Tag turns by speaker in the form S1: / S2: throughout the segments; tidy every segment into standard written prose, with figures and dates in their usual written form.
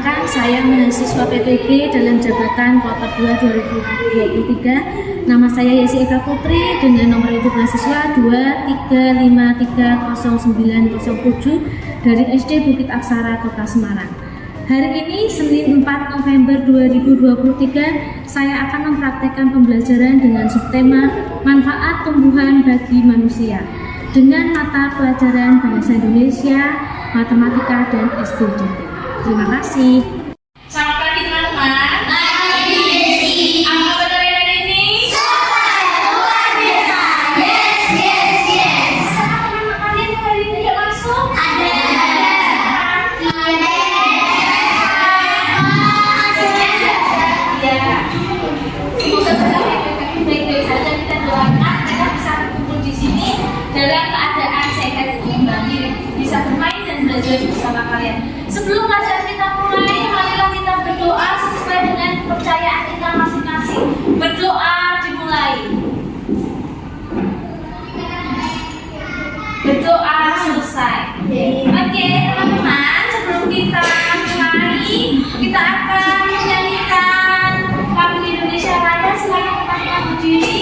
S1: Perkenalkan, saya mahasiswa PPG dalam jabatan kuartal 2 2023. Nama saya Yesi Eka Putri dengan nomor induk mahasiswa 235309007 dari SD Bukit Aksara, Kota Semarang. Hari ini, Senin 4 November 2023, saya akan mempraktekkan pembelajaran dengan subtema manfaat tumbuhan bagi manusia dengan mata pelajaran Bahasa Indonesia, Matematika, dan SBMPTN. Terima kasih.
S2: Selamat pagi teman-teman. Pagi. Apa kabar kalian hari ini?
S3: Luar biasa. Yes.
S2: Teman-teman kalian yang hari ini tidak masuk?
S3: Ada.
S2: Ya. Semoga kalian baik-baik saja. Kita doakan mereka bisa berkumpul di sini dalam keadaan sehat dan kembali bisa bermain dan belajar bersama kalian. Sebelum pelajaran kita mulai, marilah kita berdoa sesuai dengan kepercayaan kita masing-masing. Berdoa dimulai. Berdoa selesai. Oke, teman-teman, sebelum kita mulai, kita akan menyanyikan lagu Indonesia Raya. Silakan teman-teman berdiri.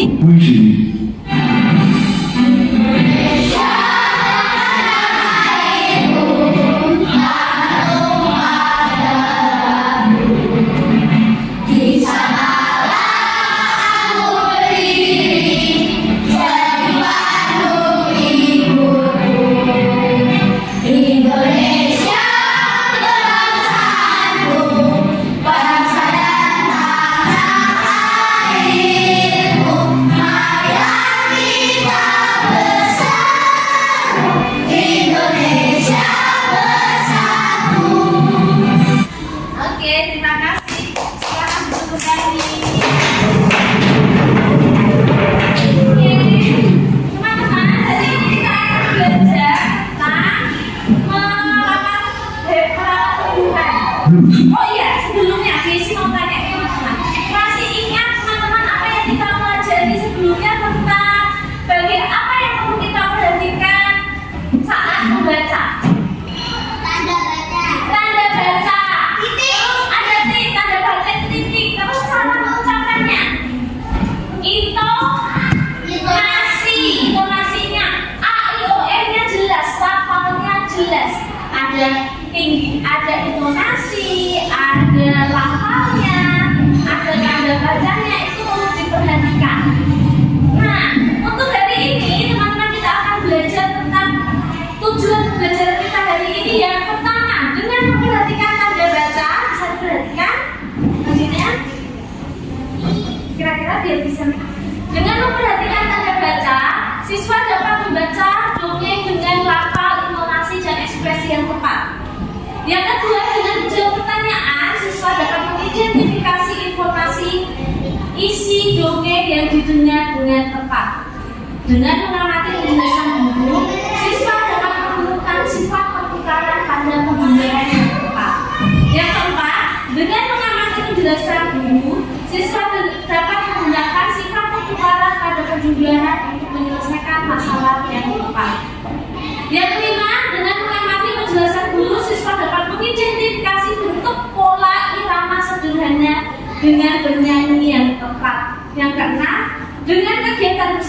S2: Oh iya, sebelumnya Desi mau tanya ke teman-teman. Masih ingat teman-teman apa yang kita pelajari sebelumnya tentang bagian apa yang perlu kita perhatikan saat membaca?
S3: Tanda baca.
S2: Tanda baca.
S3: Titik.
S2: Terus ada tanda baca itu titik. Terus cara mengucapkannya. Intonasinya A, I, O, N-nya jelas, lafalnya jelas. Ada tinggi, ada intonasi, ada lafalnya, ada tanda bacanya, itu perlu diperhatikan. Nah, untuk hari ini teman-teman kita akan belajar tentang tujuan pembelajaran kita hari ini. Yang pertama, dengan memperhatikan tanda baca, bisa diperhatikan maksudnya kira-kira biar bisa. Dengan memperhatikan tanda baca, siswa dapat membaca dongeng dengan lafal, intonasi, dan ekspresi yang tepat. Yang kedua, dengan menjawab pertanyaan, siswa dapat mengidentifikasi informasi isi dongeng yang didengar dengan tepat. Dengan mengamati penjelasan guru, siswa dapat menemukan sifat pertukaran pada pembelajaran yang tepat. Yang keempat, dengan mengamati penjelasan guru, siswa dapat menggunakan sifat pertukaran pada penjelasan untuk menyelesaikan masalah yang tepat. Yang kelima, dengan mengamati penjelasan guru, siswa dapat mengidentifikasi bentuk pola irama sederhana dengan bernyanyi yang tepat. Yang keenam, dengan kegiatan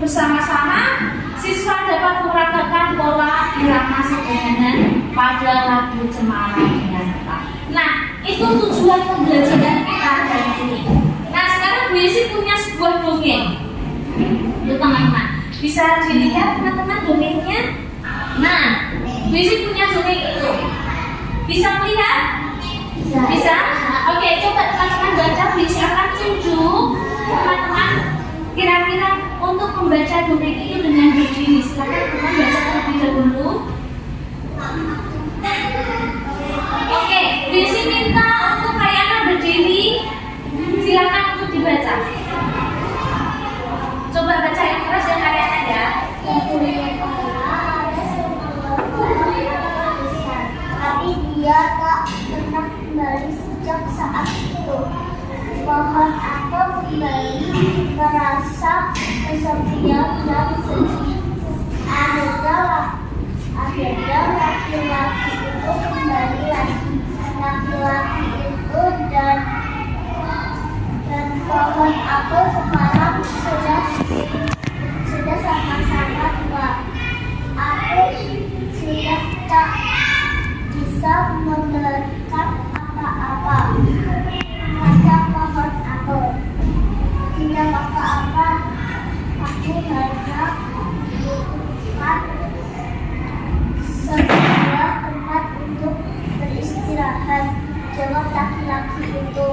S2: bersama-sama, siswa dapat meragakan pola irama sederhana pada lagu cemara dengan tepat. Nah, itu tujuan pembelajaran kita hari ini. Nah, sekarang Bu Yesi punya sebuah dongeng untuk teman-teman. Bisa dilihat teman-teman dongengnya. Nah, Bu Yesi punya dongeng itu. Bisa melihat? Bisa? Oke, coba teman-teman baca. Bu Yesi akan tunjuk teman-teman kira-kira untuk membaca dongeng itu dengan berdiri. Silakan teman-teman baca terlebih dahulu. Oke, Bu Yesi minta untuk Kayana berdiri. Silakan untuk dibaca. Coba baca yang keras ya Kayana ya.
S3: Tapi dia tak pernah kembali sejak saat itu. Pohon apel kembali merasa kesepian dan sedih. Akhirnya laki-laki itu kembali lagi jawab laki-laki itu.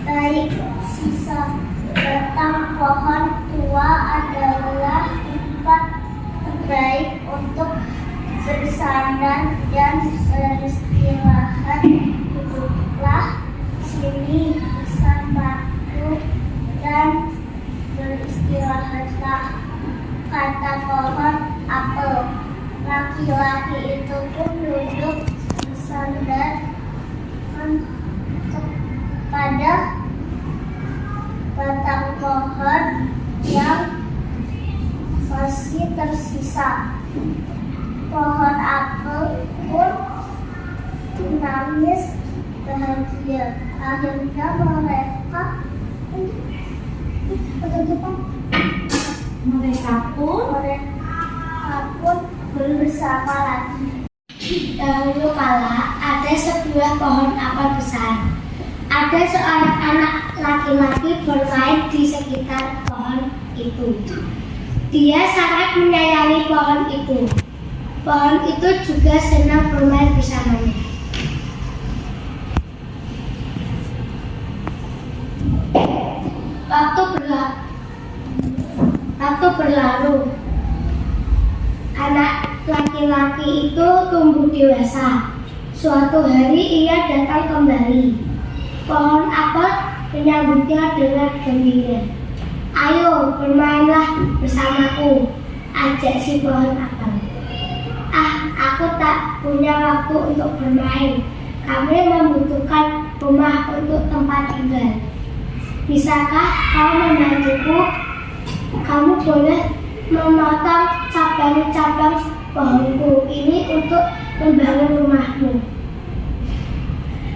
S3: Baik, sisa batang pohon tua adalah tempat terbaik untuk bersandar dan beristirahat. Duduklah sini bersamaku dan beristirahatlah, kata pohon apel. Laki-laki itu pun duduk bersandar pada batang pohon yang masih tersisa. Pohon apel pun menangis bahagia. Akhirnya mereka pun bersama lagi. Dahulu kala ada sebuah pohon apel besar. Ada seorang anak laki-laki bermain di sekitar pohon itu. Dia sangat menyayangi pohon itu. Pohon itu juga senang bermain bersamanya. Waktu berlalu, anak laki-laki itu tumbuh dewasa. Suatu hari ia datang kembali. Pohon apel menyambutnya dengan gembira. Ayo bermainlah bersamaku, ajak si pohon apel. Aku tak punya waktu untuk bermain. Kami membutuhkan rumah untuk tempat tinggal. Bisakah kau membantuku? Kamu boleh memotong cabang-cabang pohonku ini untuk membangun rumahmu.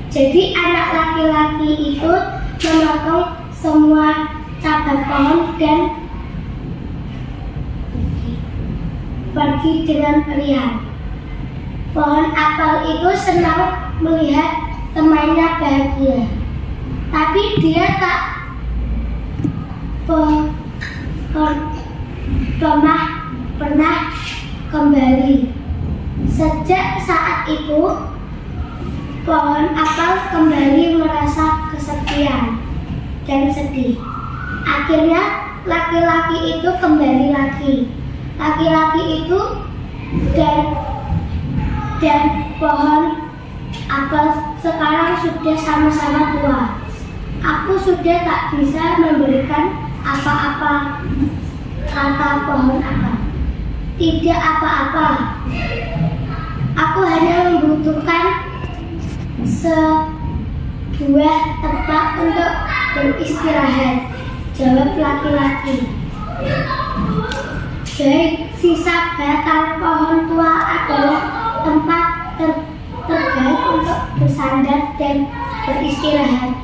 S3: Jadi anak laki-laki itu memotong semua cabang pohon dan pergi dengan periang. Pohon apel itu senang melihat temannya bahagia, tapi dia tak pernah kembali. Sejak saat itu, pohon apel kembali merasa kesepian dan sedih. Akhirnya laki-laki itu kembali lagi. Laki-laki itu dan pohon apel sekarang sudah sama-sama tua. Aku sudah tak bisa memberikan apa-apa, kata pohon apel. Tidak apa-apa. Aku hanya membutuhkan sebuah tempat untuk beristirahat, jawab laki-laki. Baik, sisa batang pohon tua adalah tempat terbaik untuk bersandar dan beristirahat.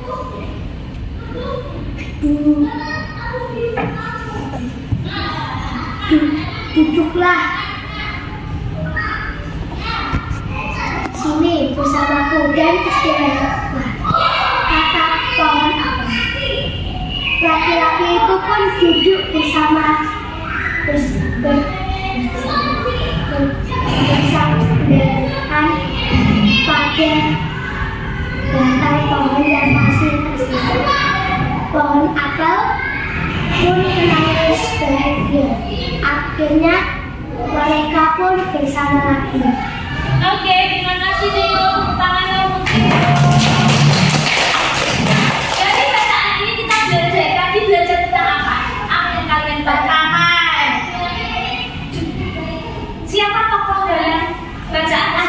S3: Duduklah sini bersamaku dan istirahatlah, kata pohon apel. Laki-laki itu pun duduk bersandarkan pada batang pohon yang masih tersisa. Pohon apel pun menangis bahagia. Akhirnya mereka pun bersama lagi.
S2: Oke, terima kasih Neo. Tangannya mungkin. Jadi bacaan ini kita belajar tentang apa? Apa yang kalian baca? Siapa tokoh dalam bacaan?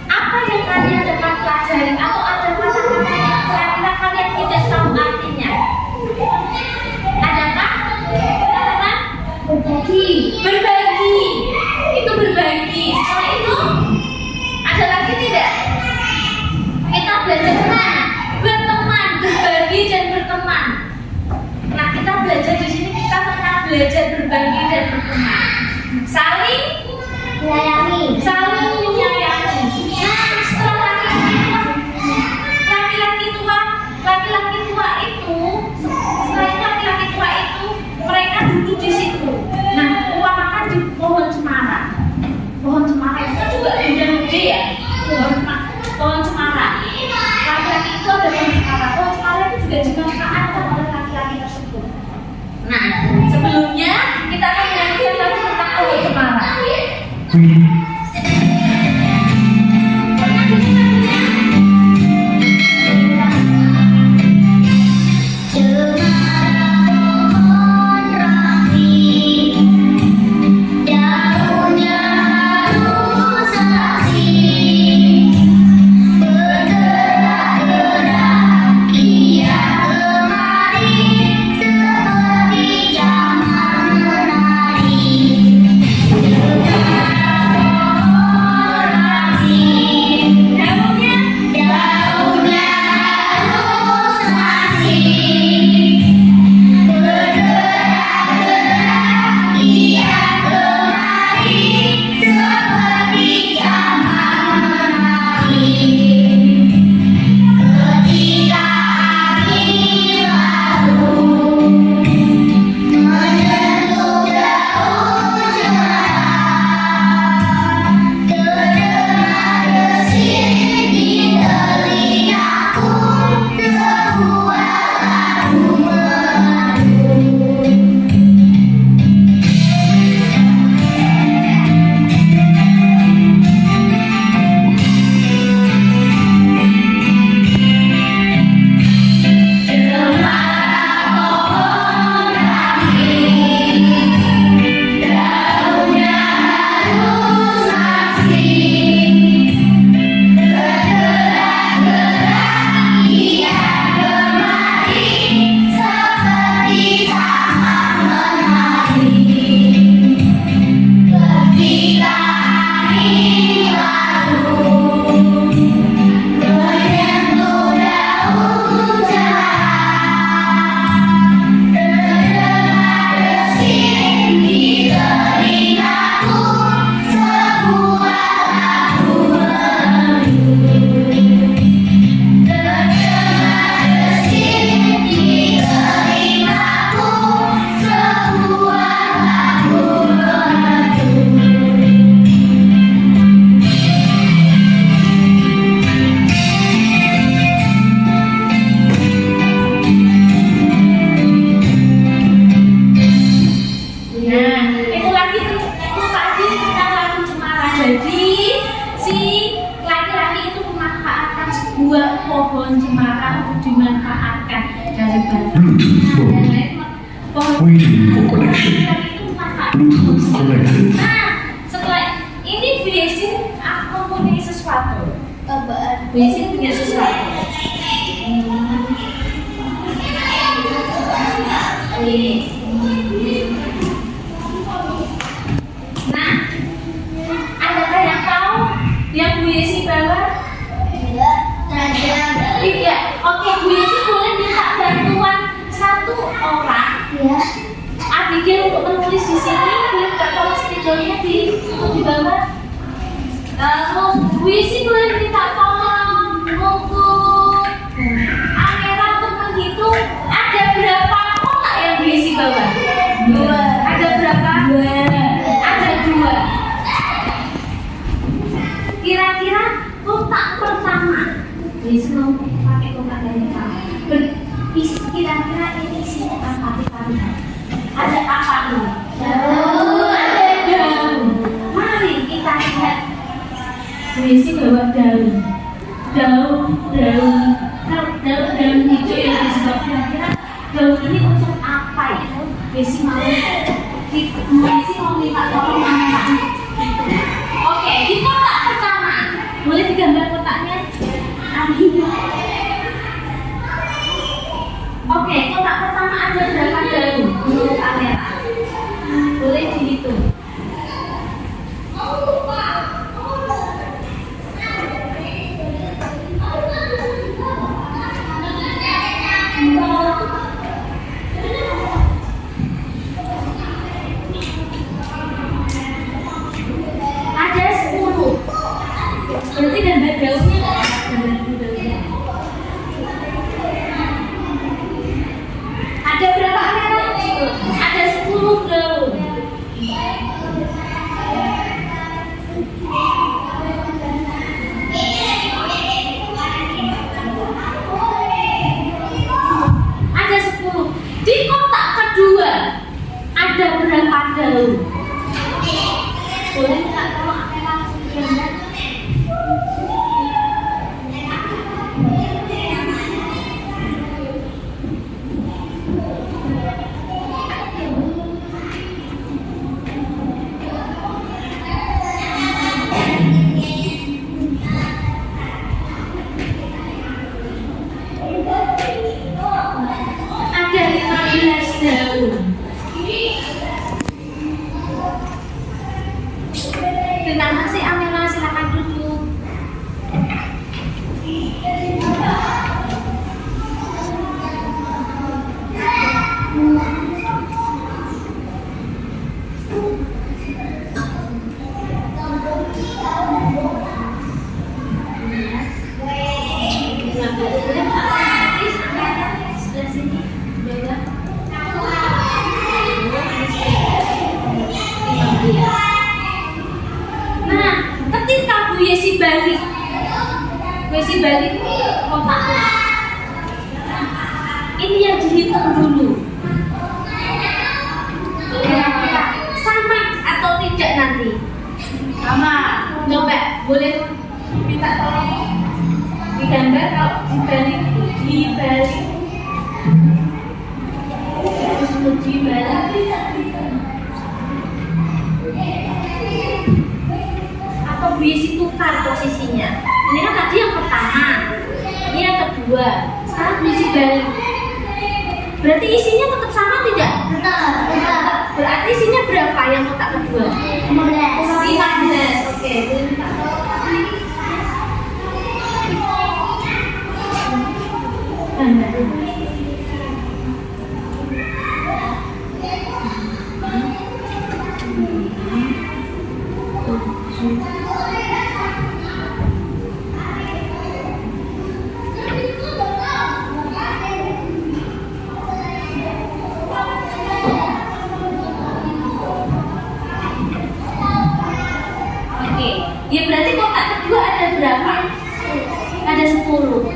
S2: Apa yang kalian dapat pelajari? Atau ada kata-kata yang kira-kira kalian tidak tahu artinya? Adakah? Teman-teman? Berbagi. Itu berbagi. Setelah itu ada lagi tidak? Kita belajar berteman, berbagi dan berteman. Nah, kita belajar di sini kita tentang belajar berbagi dan berteman. Saling menyayangi. Nah, setelah laki-laki tua itu, setelah laki-laki tua itu mereka duduk di situ. Nah, makan di pohon cemara. Pohon cemara itu juga si laki-laki itu memanfaatkan sebuah pohon cemara untuk dimanfaatkan dari batu. Pohon laki-laki itu memanfaatkan pohon cemara. Nah, setelah ini Bu Yesi mempunyai sesuatu. Bu Yesi punya sesuatu. Nah, adakah yang tahu yang Bu Yesi bawa? Tidak. Oke, Bu Yesi boleh minta bantuan satu orang. Abigail untuk menulis di sini. Boleh minta tolong spidolnya untuk dibawa. Bu Yesi boleh minta tolong untuk Amira untuk menghitung ada berapa kotak yang Bu Yesi bawa. Ada berapa? Ada 2. Kira-kira kotak pertama, Bu Yesi mau pakai kotak dari kamu. Kira-kira ini isinya apa? Ada apa nih? Ada daun. Mari kita lihat. Bu Yesi bawa daun. Kalau daun hijau yang disebut kira-kira daun ini untuk apa ya? Bu Yesi mau minta tolong Amira. Oke, di kotak pertama boleh digambar kotaknya. Oke, kotak pertama ada berapa daun menurut Amira? Boleh dihitung. Ada 10. Berarti gambar daunnya ada berapa Amira? Ada 10 daun. Ada 10. Di kotak kedua ada berapa daun? Boleh minta tolong Amira gambar? Ada 15 daun. Terima kasih Amira, silakan duduk. Nah, ketika Bu Yesi balik kotaknya. Ini yang dihitung dulu. Kira-kira sama atau tidak nanti? Sama. Coba boleh minta tolong digambar kalau dibalik. Atau Bu Yesi tukar posisinya. Ini kan tadi yang pertama, ini yang kedua. Sekarang Bu Yesi balik. Berarti isinya tetap sama tidak?
S3: Betul.
S2: Berarti isinya berapa yang kotak kedua? 15. Oke, boleh minta tolong. Ya berarti kotak kedua ada berapa? Ada 10.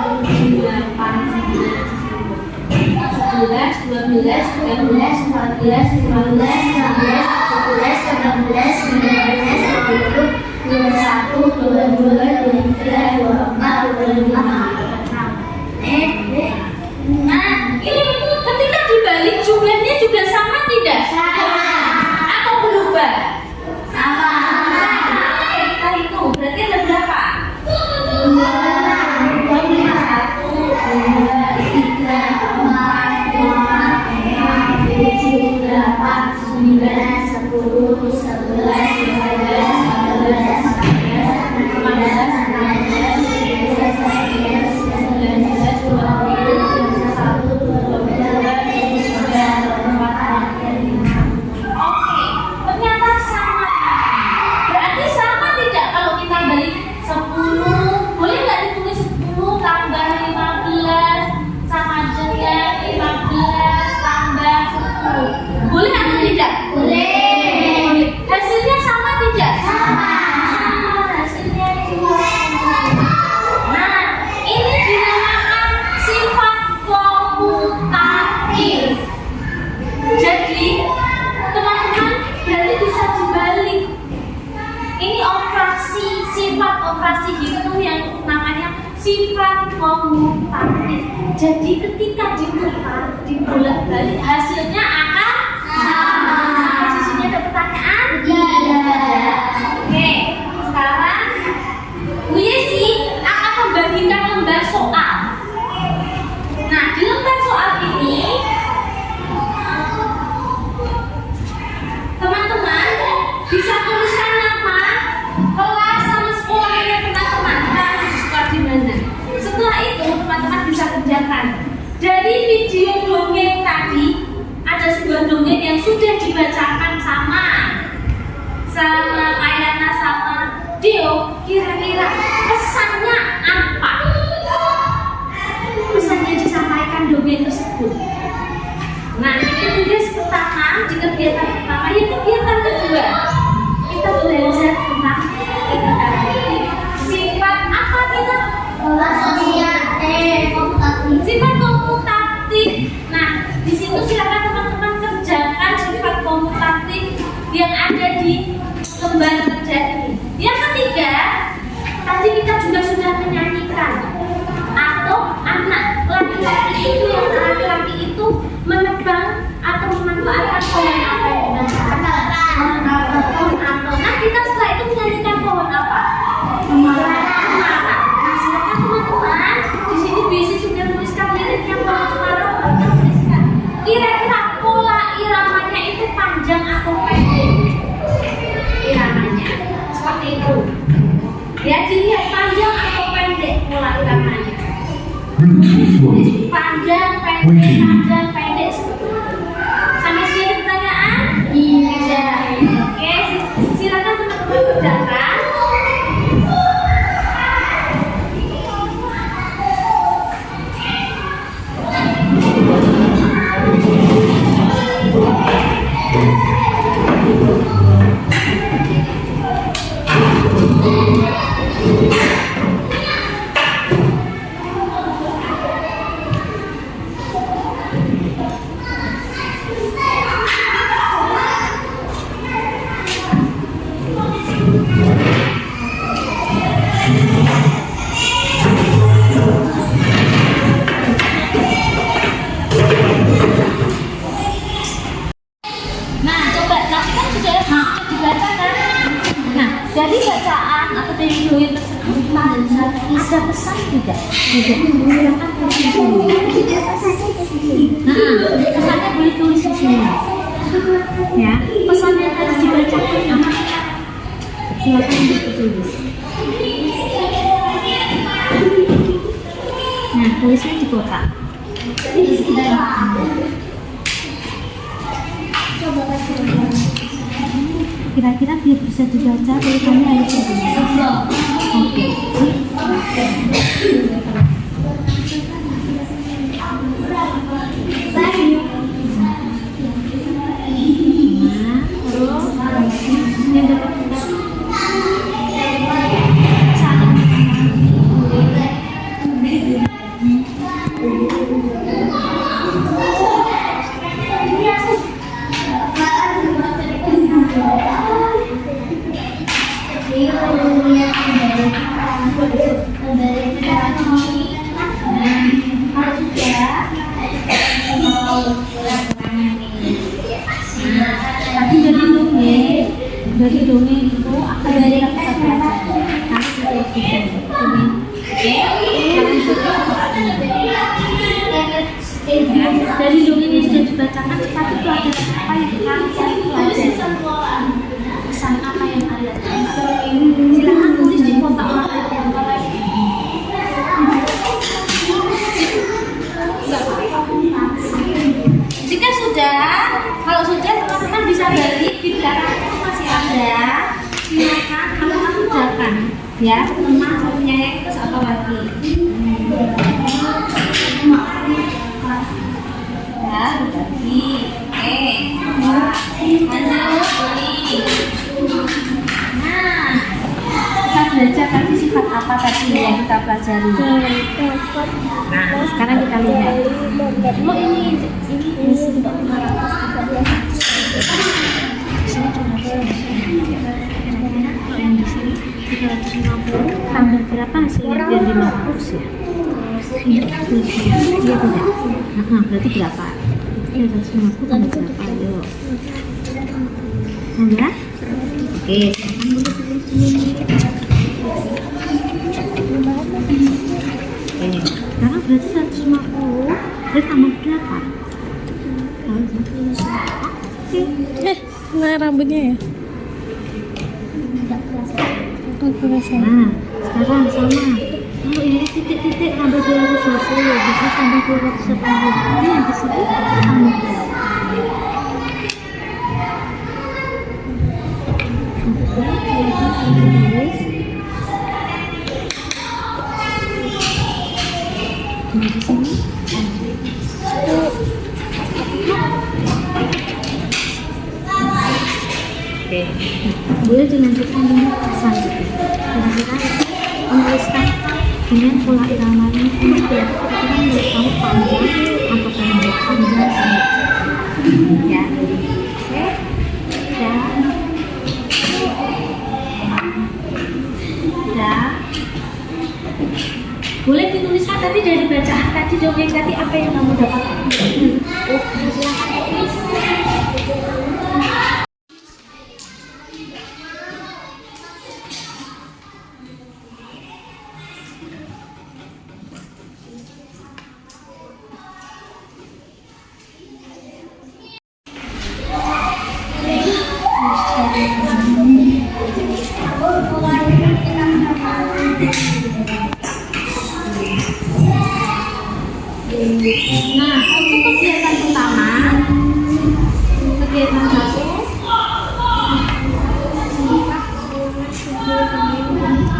S2: Nah, ini ketika dibalik jumlahnya juga sama tidak? Atau berubah? Sama. Oke, kita hitung. Berarti ada berapa? 4. Jadi ketika diputar, dibolak-balik hasilnya akan sama. Sampai sisinya ada pertanyaan? Iya. Oke, sekarang Bu Yesi akan membagikan lembar soal. Nah, di lembar soal ini teman-teman bisa tuliskan nama, kelas, sama sekolahnya teman-teman. Kita sekolah di mana? Setelah itu teman-teman bisa kerjakan. Dari video dongeng tadi ada sebuah dongeng yang sudah dibacakan sama Ayana sama Deo. Kira-kira pesannya apa? Pesannya disampaikan dongeng tersebut. Nah, itu tugas pertama di kegiatan pertama. Yang kegiatan kedua kita belajar tentang sifat apa kita? Sifat komutatif. Nah, di situ silakan teman-teman kerjakan sifat komutatif yang ada di lembar kerja ini. Yang ketiga, tadi kita juga sudah menyanyikan atau anak laki-laki itu yang laki-laki itu menebang atau memanfaatkan pohon apa yang dimanfaatkan? Pohon apel. Nah, kita setelah itu menyanyikan pohon apa? Cemara. Nah, silakan teman-teman di sini biasa sudah menuliskan liriknya pohon cemara. Tuliskan. Kira-kira pola iramanya itu panjang atau pendek? Iramanya seperti itu. Ya, dilihat panjang atau pendek pola iramanya. Panjang, pendek seperti itu. Sampai sini ada pertanyaan? Iya. Oke, silakan teman-teman kerjakan. Dari bacaan atau dari dongeng tersebut ada pesan tidak? Silakan tulis di sini. Pesannya boleh tulis di sini. Ya, pesan yang tadi dibacakan apa? Silakan ditulis. Nah, tulisnya di kotak.
S3: Coba kasih.
S1: Kira-kira biar bisa dibaca tulisannya harus bagaimana? Oke. Dari dongeng itu akan dari kita dari dongeng yang sudah dibacakan cepat itu ada apa yang kalian pelajari, pesan apa yang kalian silakan tulis di kotak jika sudah, kalau sudah teman-teman bisa balik di belakang itu masih ada, silakan teman-teman kerjakan ya, teman punya itu satu lagi ya, berbagi. Oke, lanjut nah, kita belajar tadi sifat apa tadi yang kita pelajari. Nah, sekarang kita lihat. Oh, ini untuk 513. Sini cuma yang di sini 350 tambah berapa hasilnya biar 500 ya? Iya tidak? Nah, berarti berapa? 350 tambah berapa? Ayo. Tambah? Oke, silakan dulu sini. Oke, sekarang berarti 150 berarti tambah berapa?
S4: Nah rambutnya ya?
S1: Nah, sekarang sama. Kalau ini titik-titik tambah 220, bisa tambah 210. Ini yang di sini tambah berapa? Di sini. Oke, boleh dilanjutkan dengan selanjutnya. Kira-kira menuliskan dengan pola iramanya ini kira-kira menurut kamu panjang atau pendek, panjang pendek ya. Oke, ya. Boleh dituliskan tadi dari bacaan tadi dongeng tadi apa yang kamu dapatkan? Silakan tulis. Nah, untuk kegiatan pertama, kegiatan satu,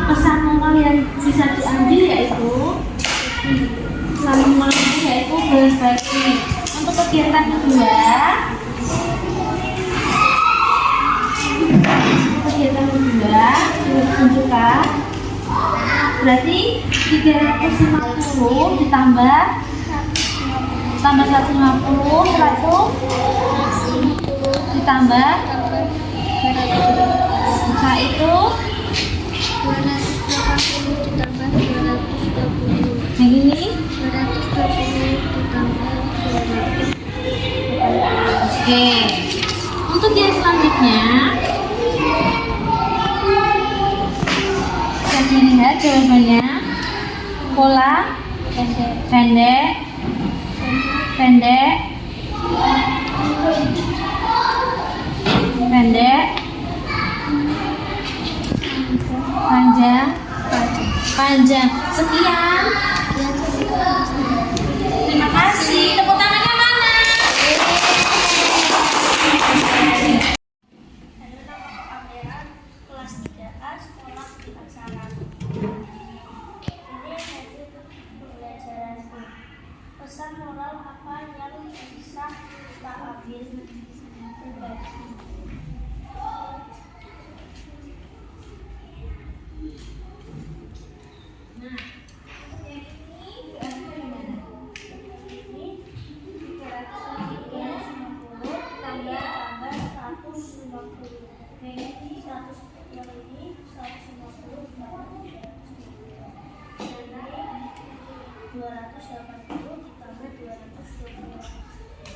S1: pesan moral yang bisa diambil yaitu berbagi. Untuk kegiatan kedua, ditunjukkan berarti 350 ditambah 150, setelah itu ditambah, setelah itu
S3: 280 ditambah 220.
S1: yang ini
S3: 220 ditambah 200.
S1: oke. Untuk yang selanjutnya kita lihat jawabannya pola pendek panjang. Sekian. Terima kasih. Tepuk tangannya mana?
S3: 280 ditambah 220.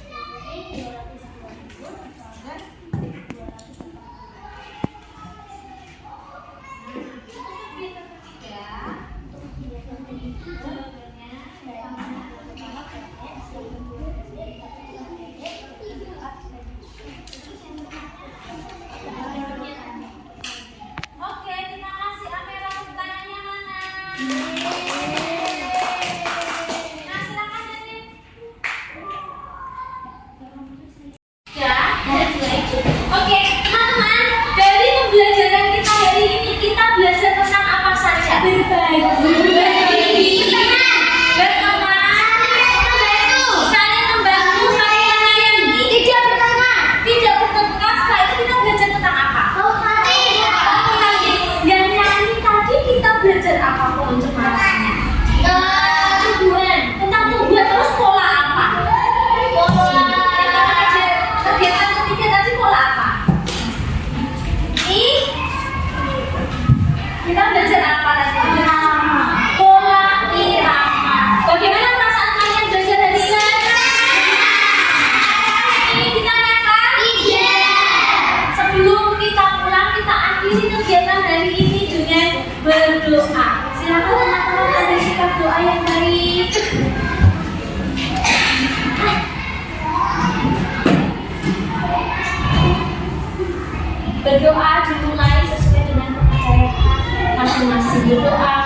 S3: 220 ditambah 280.
S2: Oke, terima kasih Amira. Pertanyaannya mana? Nah, silakan Janine. Ya, oke, teman-teman, dari pembelajaran kita hari ini kita belajar tentang apa saja? Berbagi, berteman, saling membantu, saling menyayangi, tidak bertengkar. Setelah itu kita belajar tentang apa? Yang nyanyi tadi kita belajar apa pencemarannya? Tumbuhan. Tentang tumbuhan, terus pola apa? Kegiatan ketiga tadi pola apa? Kita belajar apa tadi? Pola irama. Bagaimana perasaan kalian belajar hari ini? Ini kita nyata? Iya. Sebelum kita pulang, kita akhiri kegiatan hari ini dengan berdoa. Silakan teman-teman ada sikap doa yang baik. Berdoa dimulai sesuai dengan kepercayaan masing-masing. Berdoa